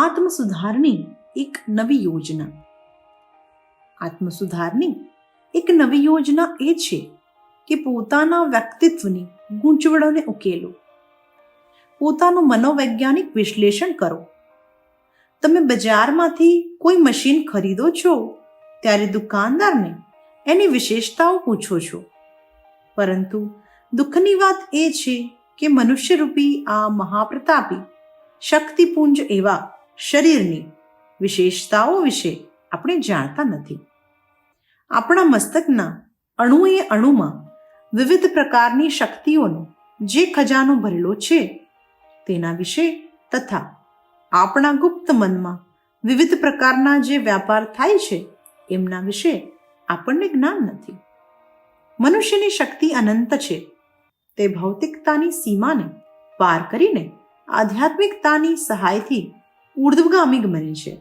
આત્મસુધારની એક નવી યોજના. આત્મસુધારની એક નવી યોજના એ છે કે પોતાના વ્યક્તિત્વની ગૂંચવણોને ઉકેલો, પોતાનું મનોવૈજ્ઞાનિક વિશ્લેષણ કરો. તમે બજારમાંથી કોઈ મશીન ખરીદો છો ત્યારે દુકાનદારને એની વિશેષતાઓ પૂછો છો, પરંતુ દુઃખની વાત એ છે કે મનુષ્યરૂપી આ મહાપ્રતાપી શક્તિપુંજ એવા શરીરની વિશેષતાઓ વિશે આપણે જાણતા નથી. આપણા મસ્તકના અણુએ અણુમાં વિવિધ પ્રકારની શક્તિઓનો જે ખજાનો ભરેલો છે તેના વિશે તથા આપણા ગુપ્ત મનમાં વિવિધ પ્રકારના જે વ્યાપાર થાય છે એમના વિશે આપણને જ્ઞાન નથી. મનુષ્યની શક્તિ અનંત છે. તે ભૌતિકતાની સીમાને પાર કરીને આધ્યાત્મિકતાની સહાયથી ઉર્ધ્વગામી બને છે.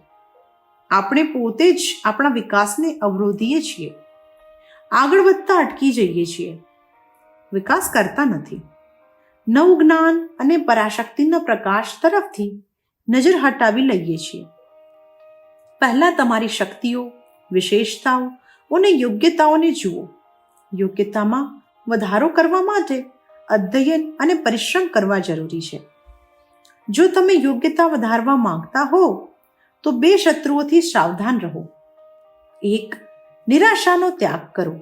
આપણે પોતે જ આપણા વિકાસને અવરોધીએ છીએ, આગળ વધતા અટકી જઈએ છીએ, વિકાસ કરતા નથી. નવું જ્ઞાન અને પરાશક્તિના પ્રકાશ તરફથી નજર હટાવી લઈએ છીએ. પહેલા તમારી શક્તિઓ, વિશેષતાઓ અને યોગ્યતાઓને જુઓ. યોગ્યતામાં વધારો કરવા માટે અધ્યયન અને પરિશ્રમ કરવા જરૂરી છે. જો તમે યોગ્યતા વધારવા માંગતા હો તો 2 શત્રુઓથી સાવધાન રહો. 1. નિરાશાનો ત્યાગ કરો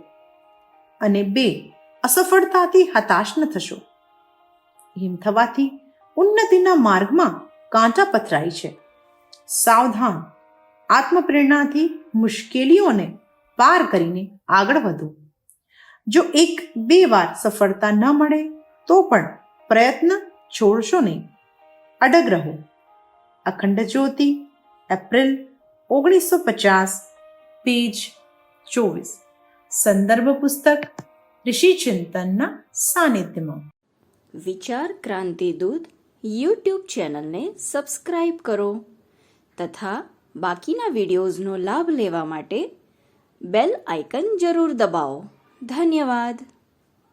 અને 2. અસફળતાથી હતાશ ન થશો. એમ થવાથી ઉન્નતિના માર્ગમાં કાંટા પથરાય છે. સાવધાન. આત્મપ્રેરણાથી મુશ્કેલીઓને પાર કરીને આગળ વધો. જો 1-2 વાર સફળતા ન મળે તો પણ પ્રયત્ન છોડશો નહીં, અડગ રહો. અખંડ જ્યોતિ, એપ્રિલ 1950, પેજ 24. સંદર્ભ પુસ્તક ઋષિચિંતનના સાનિધ્યમાં. વિચાર ક્રાંતિ દૂત યુટ્યુબ ચેનલને સબસ્ક્રાઇબ કરો તથા બાકીના વિડીયોઝનો લાભ લેવા માટે બેલ આઇકન જરૂર દબાવો. ધન્યવાદ.